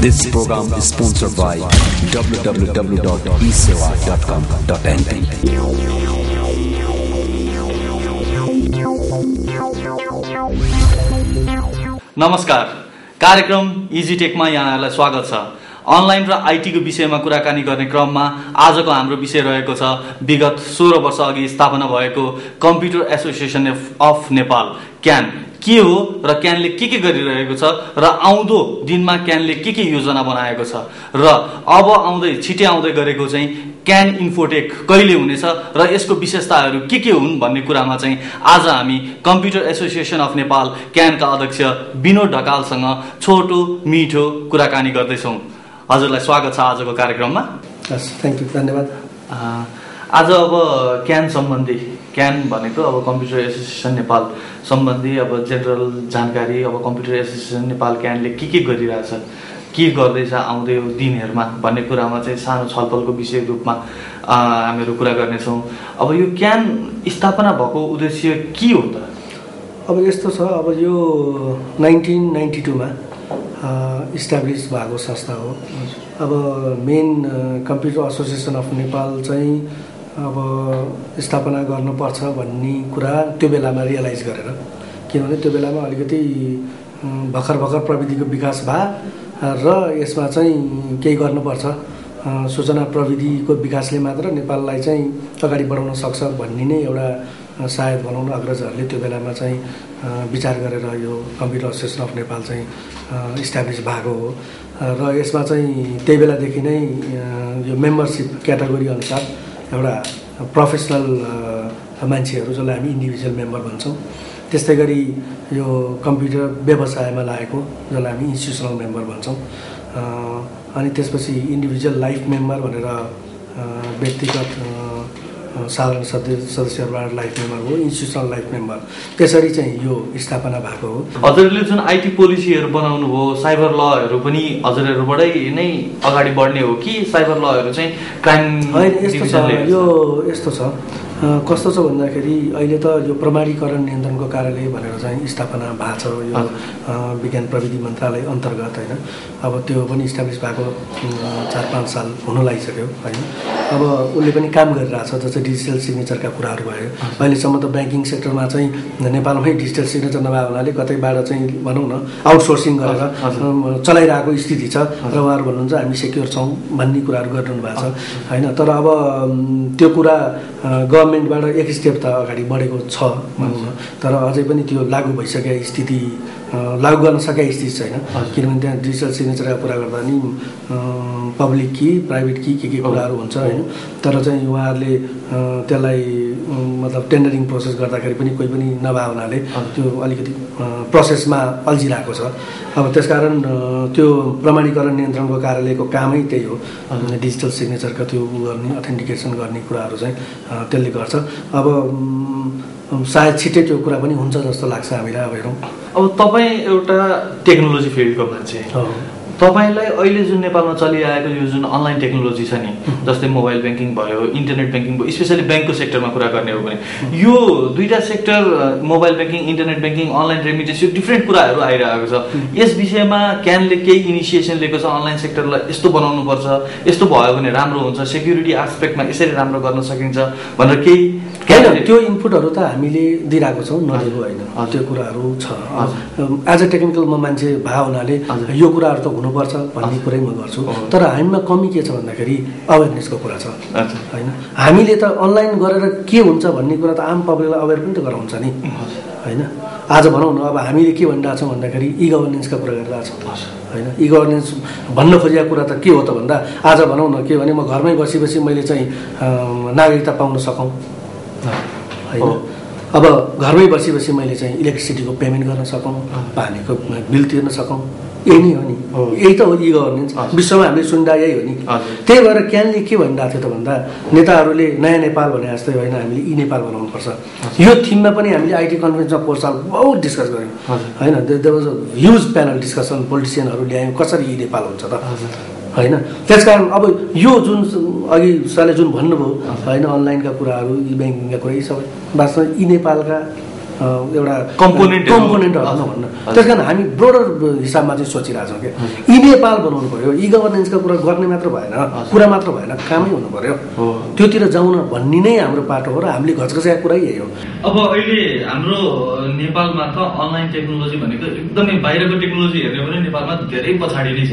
This program is sponsored by www.esewa.com.np. नमस्कार, कार्यक्रम easy टेकमा यहाँहरूलाई स्वागत छ। अनलाइन र आईटी को विषयमा कुराकानी गर्ने क्रममा आजको हाम्रो विषय रहेको छ विगत 16 वर्ष अघि स्थापना भएको computer association of Nepal can के हो र क्यानले के गरिरहेको छ र आउँदो दिनमा क्यानले के योजना बनाएको छ र अब छिटै आउँदै गरेको चाहिँ क्यान इन्फोटेक कहिले हुनेछ र यसको विशेषताहरू के हुन् भन्ने कुरामा चाहिँ आज हामी कम्प्युटर एसोसिएसन अफ नेपाल क्यानका अध्यक्ष विनोद ढकालसँग छोटो मिठो कुराकानी गर्दैछौँ। हजुरलाई स्वागत छ आजको कार्यक्रममा। थ्याङ्क यू, धन्यवाद। आज अब क्यान सम्बन्धी, क्यान भनेको अब कम्प्युटर एसोसिएसन नेपाल सम्बन्धी अब जेनरल जानकारी, अब कम्प्युटर एसोसिएसन नेपाल क्यानले के गरिरहेछ, के गर्दैछ आउँदै दिनहरूमा भन्ने कुरामा चाहिँ सानो छलफलको विषय रूपमा हामीहरू कुरा गर्नेछौँ। अब यो क्यान स्थापना भएको उद्देश्य के हो त? अब यस्तो छ, अब यो 1992 मा इस्टाब्लिस भएको संस्था हो। अब main computer association of Nepal चाहिँ अब स्थापना गर्नुपर्छ भन्ने कुरा त्यो बेलामा रियलाइज गरेर, किनभने त्यो बेलामा अलिकति भर्खर प्रविधिको विकास भयो र यसमा चाहिँ केही गर्नुपर्छ, सूचना प्रविधिको विकासले मात्र नेपाललाई चाहिँ अगाडि बढाउन सक्छ भन्ने नै एउटा सायद भनौँ न अग्रजहरूले त्यो बेलामा चाहिँ विचार गरेर यो कम्प्युटर एसोसिएसन अफ नेपाल चाहिँ इस्टाब्लिस भएको हो। र यसमा चाहिँ त्यही बेलादेखि नै यो मेम्बरसिप क्याटेगोरी अनुसार एउटा प्रोफेसनल मान्छेहरू जसलाई हामी इन्डिभिजुअल मेम्बर भन्छौँ, त्यस्तै गरी यो कम्प्युटर व्यवसायमा लागेको जसलाई हामी इन्स्टिट्युसनल मेम्बर भन्छौँ, अनि त्यसपछि इन्डिभिजुअल लाइफ मेम्बर भनेर व्यक्तिगत साधारण सदस्यहरूबाट लाइफ मेम्बर हो, इन्स्टिट्युसनल लाइफ मेम्बर, त्यसरी चाहिँ यो स्थापना भएको हो। हजुरहरूले जुन आइटी पोलिसीहरू बनाउनु हो, साइबर लहरू पनि हजुरहरूबाटै नै अगाडि बढ्ने हो कि साइबर लहरू चाहिँ क्राइम? यस्तो छ, यो यस्तो छ, कस्तो छ भन्दाखेरि अहिले त यो प्रमाणीकरण नियन्त्रणको कार्यालय भनेर चाहिँ स्थापना भएको छ यो विज्ञान प्रविधि मन्त्रालय अन्तर्गत, होइन। अब त्यो पनि इस्टाब्लिस भएको 4-5 साल हुन लागिसक्यो, होइन। अब उसले पनि काम गरिरहेछ, जस्तै डिजिटल सिग्नेचरका कुराहरू भयो। अहिलेसम्म त ब्याङ्किङ सेक्टरमा चाहिँ नेपालमै डिजिटल सिग्नेचर नभएको हुनाले कतैबाट चाहिँ भनौँ न आउटसोर्सिङ गरेर चलाइरहेको स्थिति छ र उहाँहरू भन्नुहुन्छ हामी सेक्योर छौँ भन्ने कुराहरू गरिरहनु भएको छ, होइन। तर अब त्यो कुरा गभर्मेन्टबाट एक स्टेप त अगाडि बढेको छ भनौँ न, तर अझै पनि त्यो लागू भइसकेको स्थिति, लागू गर्न सकेको स्थिति छैन, किनभने त्यहाँ डिजिटल सिग्नेचरका कुरा गर्दा नि पब्लिक कि प्राइभेट कि के कुराहरू हुन्छ, होइन। तर चाहिँ उहाँहरूले त्यसलाई मतलब टेन्डरिङ प्रोसेस गर्दाखेरि पनि कोही पनि नभए हुनाले त्यो अलिकति प्रोसेसमा अल्झिरहेको छ। अब त्यसकारण त्यो प्रमाणीकरण नियन्त्रणको कार्यालयको कामै त्यही हो, डिजिटल सिग्नेचरका त्यो गर्ने अथेन्टिकेसन गर्ने कुराहरू चाहिँ त्यसले गर्छ। अब सायद छिट्टै त्यो कुरा पनि हुन्छ जस्तो लाग्छ हामीलाई। अब हेरौँ, अब तपाईँ एउटा टेक्नोलोजी फिल्डको मान्छे, तपाईँलाई अहिले जुन नेपालमा चलिआएको यो जुन अनलाइन टेक्नोलोजी छ नि, जस्तै मोबाइल ब्याङ्किङ भयो, इन्टरनेट ब्याङ्किङ भयो, स्पेसली ब्याङ्कको सेक्टरमा कुरा गर्ने हो भने यो दुईवटा sector, mobile banking, internet banking, online remittance, यो डिफ्रेन्ट कुराहरू आइरहेको छ। यस विषयमा क्यानले केही इनिसिएसन लिएको छ अनलाइन सेक्टरलाई यस्तो बनाउनुपर्छ, यस्तो भयो भने राम्रो हुन्छ, सेक्युरिटी एस्पेक्टमा यसरी राम्रो गर्न सकिन्छ भनेर केही त्यो इनपुटहरू त हामीले दिइरहेको छौँ, नदिएको होइन, त्यो कुराहरू छ। एज अ टेक्निकल म मान्छे भए हुनाले यो कुराहरू त हुनुपर्छ भन्ने कुरै म गर्छु। तर हामीमा कमी के छ भन्दाखेरि अवेरनेसको कुरा छ, होइन। हामीले त अनलाइन गरेर के हुन्छ भन्ने कुरा त आम पब्लिकलाई अवेर पनि त गराउँछ नि, होइन। आज भनौँ न, अब हामीले के भनिरहेको छौँ भन्दाखेरि ई गभर्नेन्सका कुरा गरिरहेको छौँ, होइन। ई गभर्नेन्स भन्न खोजेको कुरा त के हो त भन्दा आज भनौँ न के भने म घरमै बसी मैले चाहिँ नागरिकता पाउन सकौँ, होइन। अब घरमै बसी मैले चाहिँ इलेक्ट्रिसिटीको पेमेन्ट गर्न सकौँ, पानीको बिल तिर्न सकौँ, यही नै हो नि, यही त हो ई गभर्नेन्स। विश्वमा हामीले सुन्दा यही हो नि। त्यही भएर क्यानले के भनिरहेको थियो त भन्दा नेताहरूले नयाँ नेपाल भने जस्तै होइन, हामीले ई नेपाल बनाउनुपर्छ। यो थिममा पनि हामीले आइटी कन्फरेन्समा पोहोर साल बहुत डिस्कस गऱ्यौँ, होइन। There was a huge panel discussion, पोलिटिसियनहरू ल्यायौँ कसरी ई नेपाल हुन्छ त, होइन। त्यसकारण अब यो जुन अघि सरले जुन भन्नुभयो, होइन, अनलाइनका कुराहरू, ई ब्याङ्किङका कुरा, यी सबै वास्तवमा ई नेपालका एउटा कम्पोनेन्टहरू भन्न त्यस कारण हामी ब्रोडर हिसाबमा चाहिँ सोचिरहेछौँ कि ई नेपाल बनाउनु पऱ्यो, ई गभर्नेन्सका कुरा गर्ने मात्र भएन, कुरा मात्र भएन, कामै हुनु पऱ्यो, त्योतिर जाउन भन्ने नै हाम्रो पाटो हो र हामीले घचघचाएको कुरै यही हो। अब अहिले हाम्रो नेपालमा त अनलाइन टेक्नोलोजी भनेको एकदमै बाहिरको टेक्नोलोजी हेर्ने भने नेपालमा धेरै पछाडि नै छ,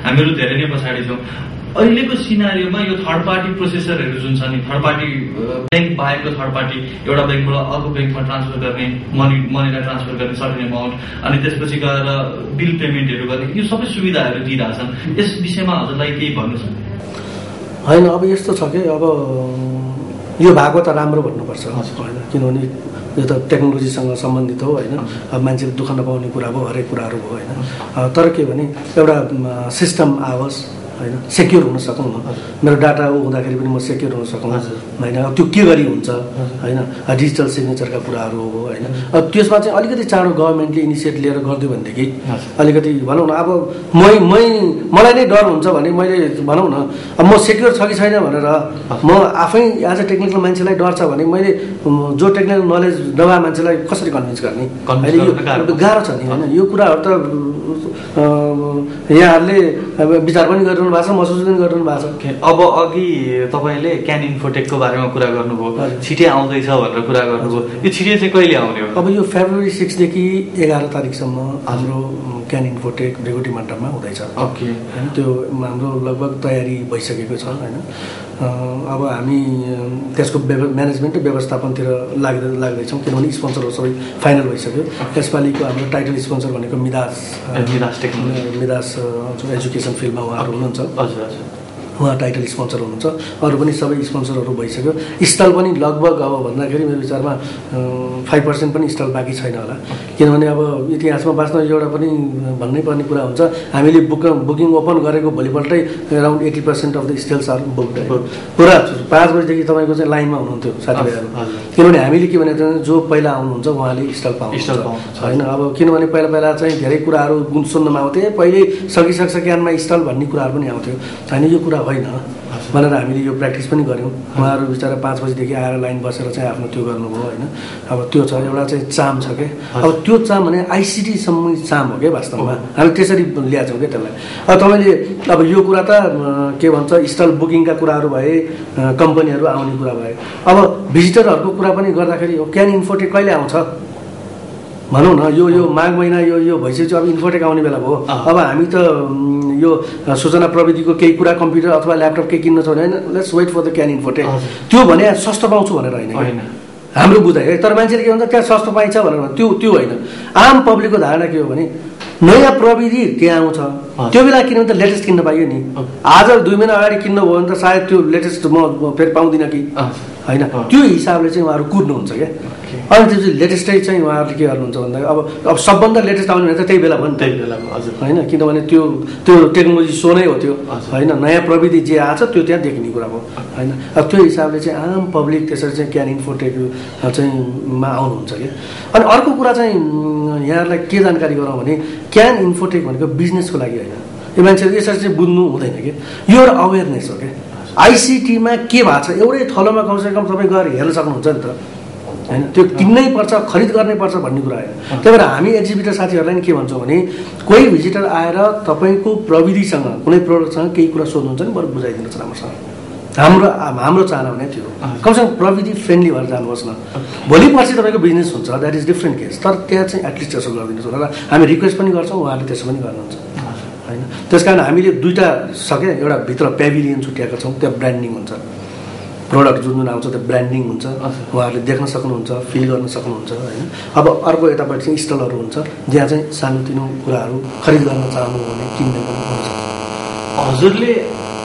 हामीहरू धेरै नै पछाडि छौँ। अहिलेको सिनारीमा यो थर्ड पार्टी प्रोसेसरहरू जुन छ नि, थर्ड पार्टी ब्याङ्क बाहेकको थर्ड पार्टी एउटा ब्याङ्कबाट अर्को ब्याङ्कमा ट्रान्सफर गर्ने, मनीलाई ट्रान्सफर गर्ने सर्टेन एमाउन्ट, अनि त्यसपछि गएर बिल पेमेन्टहरू गर्ने, यो सबै सुविधाहरू दिइरहेछन्। यस विषयमा हजुरलाई केही भन्नु छ? होइन, अब यस्तो छ कि अब यो भएको त राम्रो भन्नुपर्छ होइन, किनभने यो त टेक्नोलोजीसँग सम्बन्धित हो होइन। अब मान्छेले दुःख नपाउने कुरा भयो, हरेक कुराहरू भयो होइन। तर के भने एउटा सिस्टम आओस् होइन, सेक्योर हुन सकौँ न, मेरो डाटा हुँदाखेरि पनि म सेक्योर हुन सकौँ होइन। अब त्यो के गरी हुन्छ होइन, डिजिटल सिग्नेचरका कुराहरू हो होइन। अब त्यसमा चाहिँ अलिकति चाँडो गभर्मेन्टले इनिसिएट लिएर गरिदियो भनेदेखि अलिकति भनौँ न, अब मलाई नै डर हुन्छ भने मैले भनौँ न, अब म सेक्योर छ कि छैन भनेर म आफै एज अ टेक्निकल मान्छेलाई डर छ भने मैले जो टेक्निकल नलेज नभए मान्छेलाई कसरी कन्भिन्स गर्ने, अहिले यो गाह्रो छ नि होइन। यो कुराहरू त यहाँहरूले विचार पनि गरिरहनु भएको छ, महसुस पनि गरिरहनु भएको छ। अब अघि तपाईँले क्यान इन्फोटेकको बारेमा कुरा गर्नुभयो, छिटै आउँदैछ भनेर कुरा गर्नुभयो, यो छिटै चाहिँ कहिले आउने हो? अब यो फेब्रुअरी 6 देखि 11 तारिकसम्म हाम्रो क्यान इन्फोटेक भ्रेगुटी मण्डपमा हुँदैछ। ओके, त्यो हाम्रो लगभग तयारी भइसकेको छ होइन। अब हामी त्यसको म्यानेजमेन्ट र व्यवस्थापनतिर लाग्दैछौँ, किनभने स्पोन्सरहरू सबै फाइनल भइसक्यो। यसपालिको हाम्रो टाइटल स्पोन्सर भनेको मिदास एजुकेसन फिल्डमा उहाँहरू हुनुहुन्छ, उहाँ टाइटल स्पोन्सर हुनुहुन्छ। अरू पनि सबै स्पोन्सरहरू भइसक्यो। स्टल पनि लगभग अब भन्दाखेरि मेरो विचारमा 5% पनि स्टल बाँकी छैन होला, किनभने अब इतिहासमा बाँच्न एउटा पनि भन्नै पर्ने कुरा हुन्छ, हामीले बुकिङ ओपन गरेको भोलिपल्टै around 80% of the stalls are booked. पुरा 5 बजीदेखि तपाईँको चाहिँ लाइनमा हुनुहुन्थ्यो साथीभाइहरू, किनभने हामीले के भनेको जो पहिला आउनुहुन्छ उहाँले स्टल पाउनुहुन्छ होइन। अब किनभने पहिला चाहिँ धेरै कुराहरू सुन्नमा आउँथे, पहिले सकिसक्छ क्यानमा स्टल भन्ने कुराहरू पनि आउँथ्यो होइन। यो कुरा होइन भनेर हामीले यो प्र्याक्टिस पनि गऱ्यौँ। उहाँहरू बिचरा 5 बजीदेखि आएर लाइन बसेर चाहिँ आफ्नो त्यो गर्नुभयो होइन। अब त्यो छ एउटा चाहिँ चाम छ क्या। अब त्यो चाम भने आइसिटीसम्म चाम हो क्या वास्तवमा, हामी त्यसरी ल्याएको छौँ क्या त्यसलाई। अब तपाईँले अब यो कुरा त के भन्छ, स्टल बुकिङका कुराहरू भए, कम्पनीहरू आउने कुरा भए। अब भिजिटरहरूको कुरा पनि गर्दाखेरि क्यान इन्फोटेक कहिले आउँछ भनौँ न, यो माघ महिना यो भइसकेपछि अब इन्फोटेक आउने बेला भयो। अब हामी त यो सूचना प्रविधिको केही कुरा कम्प्युटर अथवा ल्यापटप केही किन्न छ भने let's wait for the CAN Infotech. त्यो भने सस्तो पाउँछु भनेर होइन हाम्रो बुझाइ है। तर मान्छेले के भन्छ त्यहाँ सस्तो पाइन्छ भनेर त्यो होइन। आम पब्लिकको धारणा के हो भने नयाँ प्रविधि त्यहाँ आउँछ, त्यो बेला किनभने त लेटेस्ट किन्न पाइयो नि। आज 2 महिना अगाडि किन्नु भयो भने त सायद त्यो लेटेस्ट म फेरि पाउँदिनँ कि होइन। त्यो हिसाबले चाहिँ उहाँहरू कुद्नुहुन्छ क्या। अनि त्यो चाहिँ लेटेस्टै चाहिँ उहाँहरूले के गर्नुहुन्छ भन्दा अब सबभन्दा लेटेस्ट आउने भने त त्यही बेला भयो नि, त्यही बेला हजुर होइन। किनभने त्यो टेक्नोलोजी सो नै हो त्यो होइन। नयाँ प्रविधि जे आछ त्यो त्यहाँ देख्ने कुरा भयो होइन। अब त्यो हिसाबले चाहिँ आम पब्लिक त्यसरी चाहिँ क्यान इन्फोटेक चाहिँ मा आउनुहुन्छ कि। अनि अर्को कुरा चाहिँ यहाँहरूलाई के जानकारी गरौँ भने क्यान इन्फोटेक भनेको बिजनेसको लागि होइन। यो मान्छेहरू यसरी चाहिँ बुझ्नु हुँदैन कि, यो एउटा अवेरनेस हो क्या। आइसिटीमा के भएको छ एउटै थलोमा कमसेकम तपाईँ गएर हेर्न सक्नुहुन्छ नि त होइन। त्यो किन्नै पर्छ, खरिद गर्नै पर्छ भन्ने कुरा होइन। त्यही भएर हामी एक्जिबिटर साथीहरूलाई नि के भन्छौँ भने कोही भिजिटर आएर तपाईँको प्रविधिसँग कुनै प्रोडक्टसँग केही कुरा सोध्नुहुन्छ नि बरु बुझाइदिनुहोस् राम्रोसँग। हाम्रो चाहना भने त्यो कमसेकम प्रविधि फ्रेन्डली भएर जानुहोस् न। भोलि पर्सि तपाईँको बिजनेस हुन्छ, द्याट इज डिफ्रेन्ट केस। तर त्यहाँ चाहिँ एटलिस्ट त्यसो गरिदिनुहोस् भनेर हामी रिक्वेस्ट पनि गर्छौँ, उहाँहरूले त्यसो पनि गर्नुहुन्छ होइन। त्यस कारण हामीले 2टा सक्यो, एउटा भित्र पेभिलियन छुट्याएका छौँ, त्यहाँ ब्रान्डिङ हुन्छ, प्रोडक्ट जुन आउँछ त्यो ब्रान्डिङ हुन्छ, उहाँहरूले देख्न सक्नुहुन्छ, फिल गर्न सक्नुहुन्छ होइन। अब अर्को यतापट्टि चाहिँ स्टलहरू हुन्छ जहाँ चाहिँ सानोतिनो कुराहरू खरिद गर्न चाहनु भने किन्ने पनि हुन्छ। हजुरले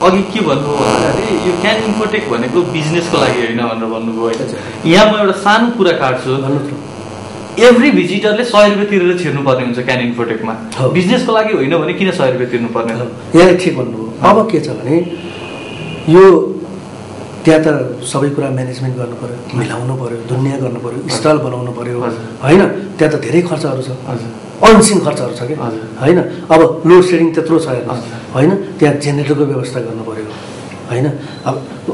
अघि के भन्नुभयो भन्दाखेरि यो क्यान इन्फोटेक भनेको बिजनेसको लागि होइन भनेर भन्नुभयो होइन। यहाँ म एउटा सानो कुरा काट्छु, एभ्री भिजिटरले 100 रुपियाँ तिरेर छिर्नुपर्ने हुन्छ क्यान इन्फोटेकमा, बिजनेसको लागि होइन भने किन 100 रुपियाँ तिर्नुपर्ने? यहाँ ठिक भन्नुभयो। अब के छ भने यो त्यहाँ त सबै कुरा म्यानेजमेन्ट गर्नु पऱ्यो, मिलाउनु पऱ्यो, दुनियाँ गर्नु पऱ्यो, स्टल बनाउनु पऱ्यो होइन। त्यहाँ त धेरै खर्चहरू छ, अनसिन खर्चहरू छ कि होइन। अब लोड सेडिङ त्यत्रो छ हेर्नुहोस् होइन। त्यहाँ जेनेरेटरको व्यवस्था गर्नु पऱ्यो होइन।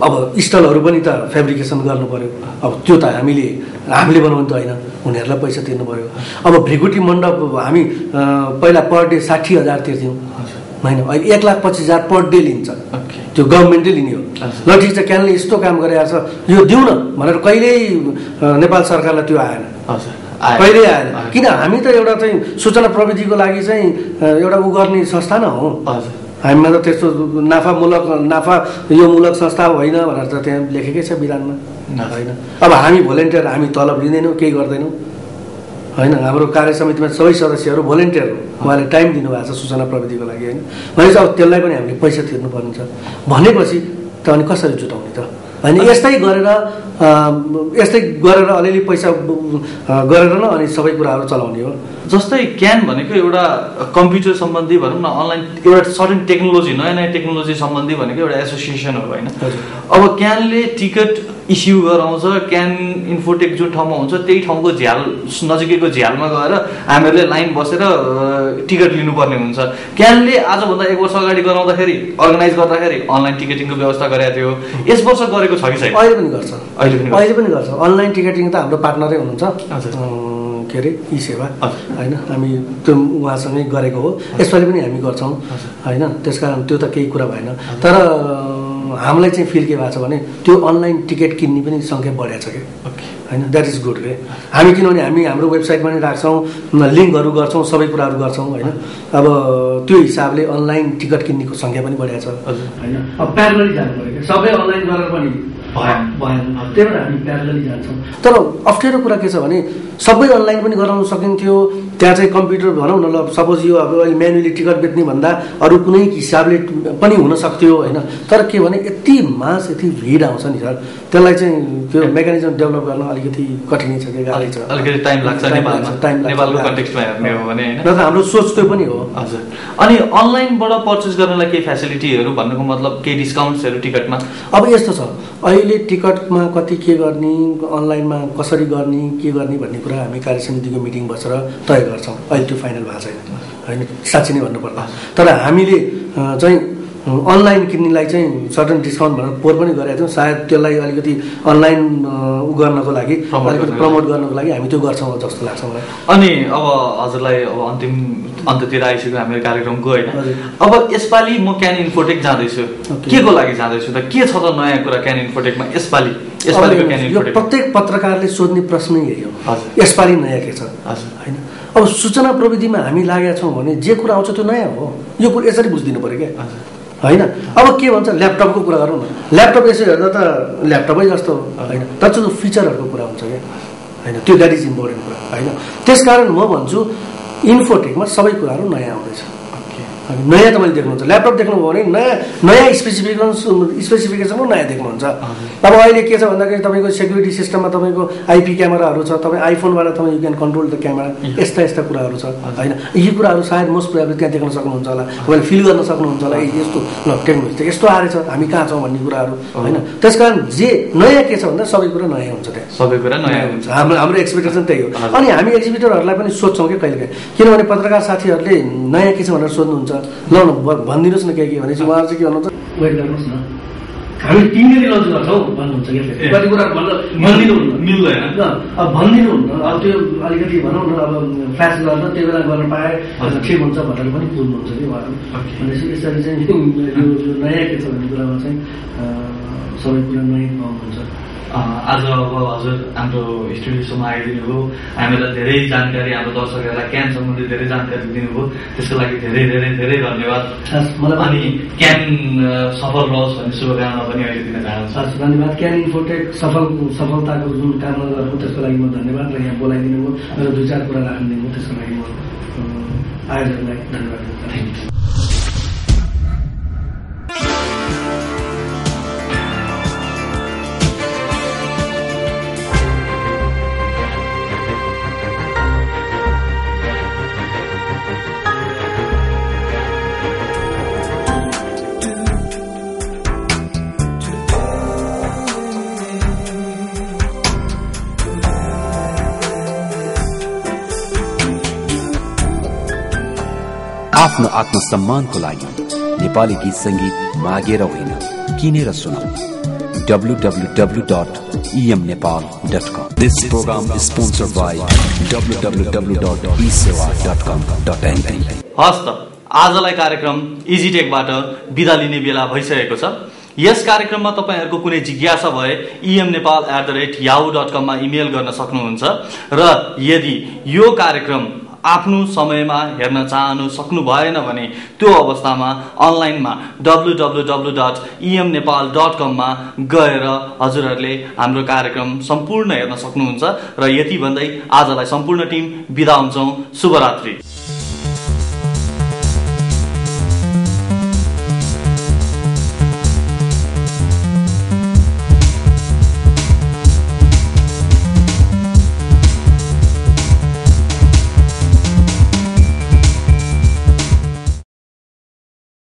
अब स्टलहरू पनि त फेब्रिकेसन गर्नु पऱ्यो, अब त्यो त हामीले बनाउनु त होइन, उनीहरूलाई पैसा तिर्नु पऱ्यो। अब भृगुटी मण्डप हामी पहिला पर डे 60,000 तिर्थ्यौँ होइन, अहिले 1,25,000 पर डे लिन्छ, त्यो गभर्मेन्टले लिने हो। ल ठिक छ, क्यानले यस्तो काम गरिरहेको छ, यो दिउँ न भनेर कहिल्यै नेपाल सरकारलाई त्यो आएन, कहिल्यै आएन। किन हामी त एउटा चाहिँ सूचना प्रविधिको लागि चाहिँ एउटा उ गर्ने संस्था न हो, हामीमा त त्यस्तो नाफा यो मूलक संस्था होइन भनेर त त्यहाँ लेखेकै छ विधानमा होइन। अब हामी भोलिन्टियर, हामी तलब लिँदैनौँ, केही गर्दैनौँ होइन। हाम्रो कार्य समितिमा सबै सदस्यहरू भोलिन्टियर हो, उहाँले टाइम दिनुभएको छ सूचना प्रविधिको लागि होइन। भनेपछि अब त्यसलाई पनि हामीले पैसा तिर्नुपर्ने छ भनेपछि त अनि कसरी जुटाउने त होइन। यस्तै गरेर अलिअलि पैसा गरेर न अनि सबै कुराहरू चलाउने हो। जस्तै क्यान भनेको एउटा कम्प्युटर सम्बन्धी भनौँ न, अनलाइन एउटा सर्टेन टेक्नोलोजी, नयाँ टेक्नोलोजी सम्बन्धी भनेको एउटा एसोसिएसन हो होइन। अब क्यानले टिकट इस्यु गराउँछ, क्यान इन्फोटेक जुन ठाउँमा हुन्छ त्यही ठाउँको नजिकैको झ्यालमा गएर हामीहरूले लाइन बसेर टिकट लिनुपर्ने हुन्छ। क्यानले आजभन्दा 1 वर्ष अगाडि गराउँदाखेरि, अर्गनाइज गर्दाखेरि अनलाइन टिकटिङको व्यवस्था गरेको थियो, यस वर्ष गरेको छ कि छैन? अहिले पनि गर्छ अनलाइन टिकटिङ त हाम्रो पार्टनरै हुनुहुन्छ के अरे ई-सेवा होइन, हामी त्यो उहाँसँगै गरेको हो। यसपालि पनि हामी गर्छौँ होइन, त्यस कारण त्यो त केही कुरा भएन। तर हामीलाई चाहिँ फिल के भएको छ भने त्यो अनलाइन टिकट किन्ने पनि सङ्ख्या बढेको छ कि होइन, द्याट इज गुड के। हामी किनभने हामी हाम्रो वेबसाइटमा पनि राख्छौँ, लिङ्कहरू गर्छौँ, सबै कुराहरू गर्छौँ होइन। अब त्यो हिसाबले अनलाइन टिकट किन्नेको सङ्ख्या पनि बढेको छ होइन। अब प्यारलली जानु पऱ्यो क्या, सबै अनलाइन गरेर पनि भएन, त्यही भएर हामी प्यारलली जान्छौँ। तर अप्ठ्यारो कुरा के छ भने सबै अनलाइन पनि गराउन सकिन्थ्यो, त्यहाँ चाहिँ कम्प्युटर भनौँ न, ल सपोज यो अब अहिले म्यानुअली टिकट बेच्ने भन्दा अरू कुनै हिसाबले पनि हुन सक्थ्यो होइन। तर के भने यति यति भिड आउँछ नि सर, त्यसलाई चाहिँ त्यो मेकानिजम डेभलप गर्न अलिकति कठिनै छ कि, गाह्रै छ, अलिकति टाइम लाग्छ नेपालको कन्टेक्स्टमा हेर्ने हो भने होइन। र हाम्रो सोच त्यो पनि हो। हजुर, अनि अनलाइनबाट पर्चेस गर्नलाई केही फेसिलिटीहरू भन्नुको मतलब केही डिस्काउन्ट्सहरू टिकटमा? अब यस्तो छ, अहिले टिकटमा कति के गर्ने, अनलाइनमा कसरी गर्ने, के गर्ने भन्ने कुरा हामी कार्य समितिको मिटिङ बसेर तय गर्छौँ। अहिले त्यो फाइनल भएको छैन होइन, साँच्ची नै भन्नुपर्दा। तर हामीले चाहिँ अनलाइन किन्नेलाई चाहिँ सर्टन डिस्काउन्ट भनेर पोहोर पनि गरेका थियौँ, सायद त्यसलाई अलिकति अनलाइन गर्नको लागि, अलिकति प्रमोट गर्नको लागि हामी त्यो गर्छौँ जस्तो लाग्छ मलाई। अनि अब हजुरलाई अब अन्त्यतिर आइसक्यो हाम्रो कार्यक्रमको होइन। अब यसपालि म क्यान इन्फोटेक जाँदैछु, के को लागि जाँदैछु त, के छ त नयाँ कुरा क्यान इन्फोटेकमा यसपालिको क्यान इन्फोटेक? प्रत्येक पत्रकारले सोध्ने प्रश्न यही हो, यसपालि नयाँ के छ होइन। अब सूचना प्रविधिमा हामी लागेका छौँ भने जे कुरा आउँछ त्यो नयाँ हो, यो कुरा यसरी बुझिदिनु पऱ्यो क्या होइन। अब के भन्छ, ल्यापटपको कुरा गरौँ न, ल्यापटप यसो हेर्दा त ल्यापटपै जस्तो होइन, तर त्यो फिचरहरूको कुरा हुन्छ क्या होइन, त्यो द्याट इज इम्पोर्टेन्ट कुरा होइन। त्यस कारण म भन्छु इन्फोटेकमा सबै कुराहरू नयाँ आउँदैछ, नयाँ तपाईँले देख्नुहुन्छ। ल्यापटप देख्नुभयो भने नयाँ स्पेसिफिकेसनमा नयाँ देख्नुहुन्छ। अब अहिले के छ भन्दाखेरि तपाईँको सेक्युरिटी सिस्टममा तपाईँको आइपी क्यामेराहरू छ, तपाईँ आइफोनबाट तपाईँ you can control the camera, यस्ता कुराहरू छ होइन। यी कुराहरू सायद मोस्ट प्रोबेबली त्यहाँ देख्न सक्नुहुन्छ होला, तपाईँले फिल गर्न सक्नुहुन्छ होला, यस्तो ल टेक्नोलोजी त यस्तो आएछ, हामी कहाँ छौँ भन्ने कुराहरू होइन। त्यस कारण जे नयाँ के छ भन्दा सबै कुरा नयाँ हुन्छ, त्यहाँ सबै कुरा नयाँ हुन्छ। हाम्रो एक्सपेक्टेसन त्यही हो। अनि हामी एक्जिबिटरहरूलाई पनि सोध्छौँ कि कहिलेकाहीँ, किनभने पत्रकार साथीहरूले नयाँ के छ भनेर सोध्नुहुन्छ, ल भनिदिनुहोस् न के भने चाहिँ उहाँहरू चाहिँ के भन्नुहुन्छ, वेट गर्नुहोस् न हामी 3 दिन लन्च गर्छौँ भन्नुहुन्छ कि कति कुरा भनिदिनु मिल्दैन। अब भनिदिनुहुन्न, अब त्यो अलिकति भनौँ न, अब फ्ल्यास गर्न त्यो बेला गर्न पाए ठिक हुन्छ भनेर पनि बुझ्नुहुन्छ कि उहाँहरू। भनेपछि यसरी चाहिँ यो नयाँ के छ भन्ने कुरामा चाहिँ सबै कुरा नयाँ पाउनुहुन्छ। आज अब हजुर हाम्रो स्टुडियोसम्म आइदिनु भयो, हामीलाई धेरै जानकारी, हाम्रो दर्शकहरूलाई क्यान सम्बन्धी धेरै जानकारी दिनुभयो, त्यसको लागि धेरै धेरै धेरै धन्यवाद। अनि क्यान सफल रहोस् भन्ने शुभकामना पनि अहिले दिन चाहन्छु। धन्यवाद। क्यान इन्फोटेक सफलताको जुन कामना गर्नु त्यसको लागि म धन्यवाद, र यहाँ बोलाइदिनु भयो, मेरो 2-4 कुरा राखिदिनु भयो, त्यसको लागि म आयोजकलाई धन्यवाद दिन्छु। आफ्नो आत्मसम्मानको लागि नेपाली गीत संगीत मागेर होइन, किनेर सुनौ www.emnepal.com. This program is sponsored by www.esewa.com.np. हस्त आजलाई कार्यक्रम इजिटेकबाट बिदा लिने बेला भइसकेको छ। यस कार्यक्रममा तपाईहरुको कुनै जिज्ञासा भए emnepal@yahoo.com मा इमेल गर्न सक्नुहुन्छ र यदि यो कार्यक्रम आफ्नो समयमा हेर्न चाहनु सक्नु भएन भने त्यो अवस्थामा अनलाइनमा www.emnepal.com मा गएर हजुरहरूले हाम्रो कार्यक्रम सम्पूर्ण हेर्न सक्नुहुन्छ र यति भन्दै आजलाई सम्पूर्ण टिम बिदा हुन्छौं। शुभरात्रि।